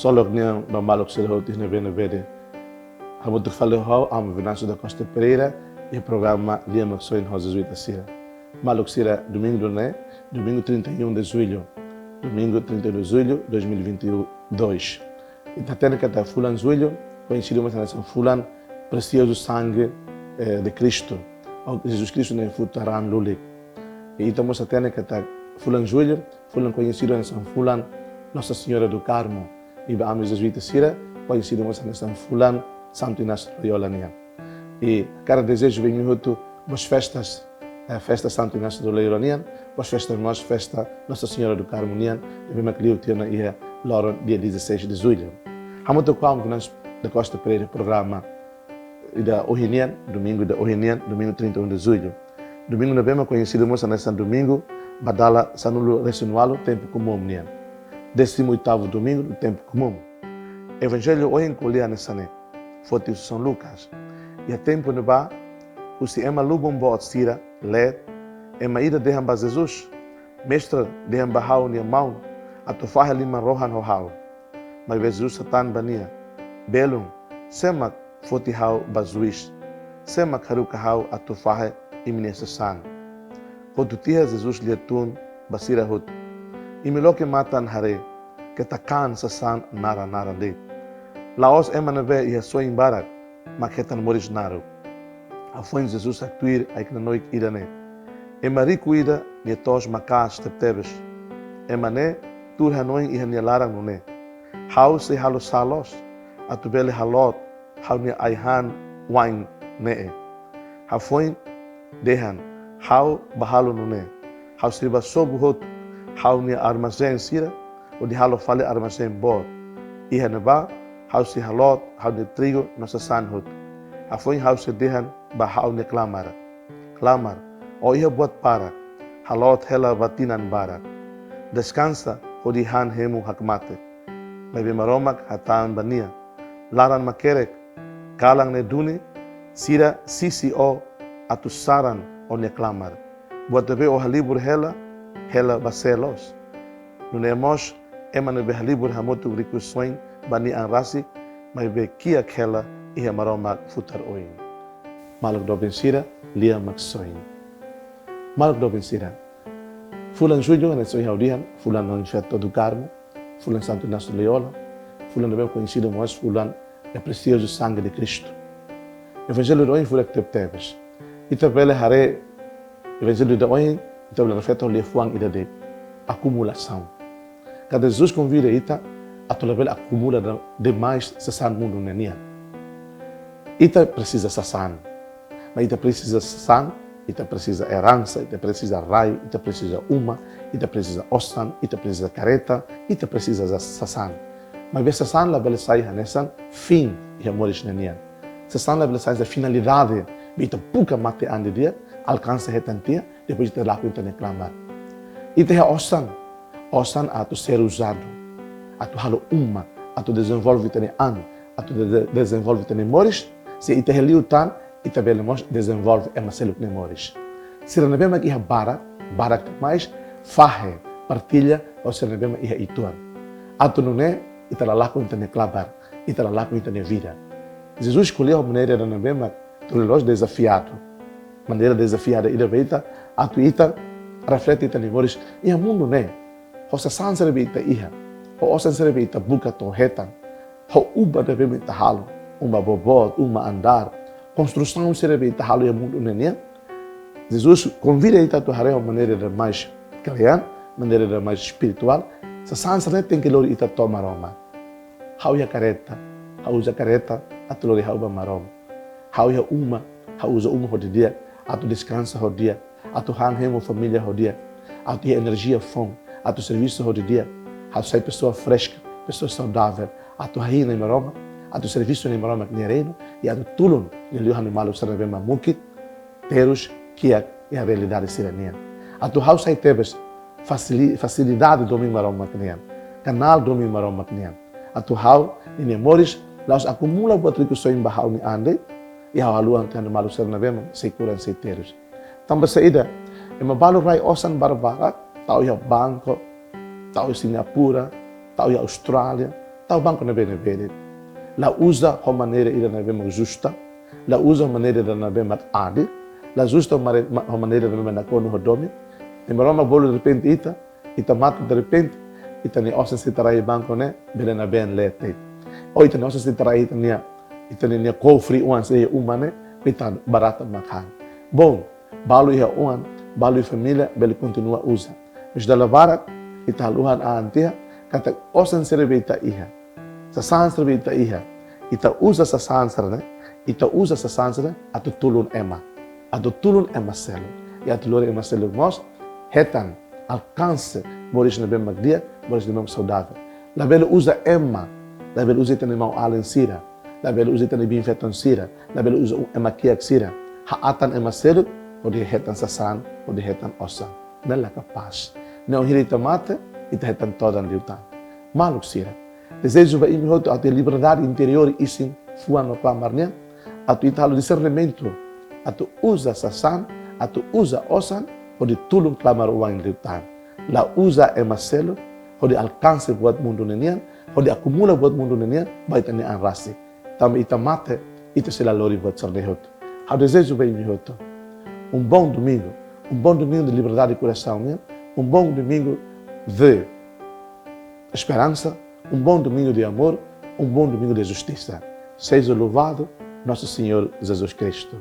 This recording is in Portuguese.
Solo niang bamalok sila hotis na benevede. Hamo tu fale ho am Venâncio da Costa Pereira e programa Lia Maxoin Jesuíta Sira. Malok Sira domingo 31 de julho. Domingo 31 de julho de 2022. E tatena kata fulan julho, conhecido mais nessa fulan precioso sangue de Cristo. Ou Jesus Cristo nem futaran lulik. E estamos tatena kata fulan julho, fulan conhecido nessa fulan Nossa Senhora do Carmo. E ba am Jesuíta Sira, conhecido mais nessa fulan Santo Inácio de Loyola. E cada desejo vem junto as festas, a festa Santo Inácio de Loyola, as festas nós festa Nossa Senhora do Carmo, e bem que eu tinha ia lá dia 16 de julho. Hamos tocado nós da Costa Pereira programa da Ohinian, domingo da Ohinian, domingo 31 de julho. Domingo na bem conhecido moça nessa domingo, badala sanulo resinualo tempo comum nian. 18º domingo do tempo comum. Evangelho hoje encolhia nessa né. Foto São Lucas. E a tempo no ba, o se ema lubom bo sira, led, ema ida dehamba Jesus, mestre dehamba hau ni maun, atofaha lima rohan ho hau. Mas Jesus satan bania, belum, semak foti hau bazuish, semak haruka hau atofaha iminesa san. Quando tia Jesus liatun basira hut, imiloke matan hare, que takan sasan nara nara de. Laos emanave e a sua embarak, maquetan moris naro. A foi Jesus actuir a que na noite irane. Emari cuida e tos macas teptebes. Emane tur hanoi e hanialara nune. Hau se halo salos, a tubele halot, hau ni aihan wine nee. Ha foi dehan, hau bahalo nune. Hau sriba sobuhot, hau ni armazém sira, o de halo fale armazém bor. E haneba, hau se halot, hau de trigo nossa sanhut. A foi hau se dehan ba hau ne clamar. Clamar, o ia buat para, halot hela batinan bara. Descansa, o de han hemu hakmate. May bimaromak hatan bania. Laran makerek, kalang ne duni, sira sisi o atusaran o ne clamar. Buat be o halibur hela baselos. Nunemos emane be halibur hamotu rikuswain bani ang rasik, may be kia kela iha maromak futar oin. Malak do sira, Lia Maxoin. Malak do sira. Fulan julho, na sua reunião, fulan no Infeto do Carmo, fulan Santo Inácio de Loyola, fulan também conhecido mais fulan é precioso sangue de Cristo. Evangelho de hoje foi que teve. E também hare Evangelho de hoje, então na festa o fuang ida de acumulação. Cada Jesus convida ita a tolerar acumula demais sasan mundo nenia. Ita precisa sasan, mas ita precisa sasan, ita precisa herança, ita precisa rai, ita precisa ita precisa ossan, ita precisa careta, ita precisa sasan. Mas ver sasan la bela sai hanesan fim e amores nenia. Sasan la bela sai a finalidade, ita puka mate ande dia, alcança retantia, depois ita laku ita reclamar. Ita é ossan a tu ser usado, a tu halo a tu desenvolve tene a tu desenvolve tene mores, se ita heliutan, ita belemos desenvolve emaseluk ne mores. Se não bema iha barak mais fahe, partilha, ou se não bema iha ituan. A tu não é, ita lalaku ita ne klabar, ita lalaku ita ne vida. Jesus escolheu a maneira de não bema, tu lelos desafiado, maneira desafiada, ida beita, a tu ita reflete ita ne mores, iha mundo ne. Hosa san serebe ita iha, o osan serebe ita buka to hetan, ho uba debe ita halo, uma bobot, uma andar, construção serebe ita halo ya mundo nenia. Jesus convida ita tu hareo maneira de mais crian, maneira de mais espiritual, sa san serebe tem que lori ita to maroma. Hau ya careta, hau usa careta, atu lori hau ba maroma. Hau ya hau usa hodidia, atu descansa hodia, atu hang hemo família hodia, atu ya energia fom. A tu serviço do dia, a tu ser pessoa fresca, pessoa saudável, a tu rainha em Maroma, a tu serviço em Maroma que nereino e a tu tulun e o animal o serve mamukit, terus que é a realidade sirenia. A tu house aí tebes facilidade do Maroma que nem, canal do Maroma que nem. A tu house em memórias, nós acumula buat rico só em bahau ni ande e a haluan que animal o serve bem se curan se terus. Também saída, é uma balo rai osan barbara. Tao ia Bangkok, tao ia Singapura, tao ia Austrália, Tá o banco não vem ver. Lá usa a maneira de não ver mais justa. Lá usa a maneira de não ver mais adil. Lá justa a maneira de não ver na cor no rodome. E maroma bolo de repente ita mata de repente ita ni osen se tarai banco né, bele na bem lete. Ou ita ni osen se tarai ita ni cofre uan se né, ita barata makan. Bom, balu ia uan, balu ia família, bele continua usa. Mas da lavara ita luhan a antia, kata osen serve ita iha. Sa sansra ita iha. Ita usa sa sansra né, ita usa sa sansra atu tulun ema. Atu tulun ema selo. E atu lore ema selo mos hetan alcance boris na bem magdia, boris na bem saudável. La bela usa ema, la bela usa tani mau alen sira, la bela usa tani bim feton sira, la bela usa ema kiak sira. Ha atan ema selo, odi hetan sasan, odi hetan osan. Nela capaz. Não hirita mate, ita hetan todan liutan. Maluk sira. Desejo vai imi hoto atu liberdade interior isin fuan no clamarnya, atu italo discernimento, atu usa sasan, atu usa osan, onde tulung clamar uang liutan. La usa emaselo, onde alcance buat mundo nenian, onde acumula buat mundo nenian, baita ni anrasi. Tam ita mate, ita se la lori buat sarnehoto. Ao desejo bem mihoto. Bom domingo de liberdade de coração, né? Bom domingo de esperança, bom domingo de amor, bom domingo de justiça. Seja louvado nosso Senhor Jesus Cristo.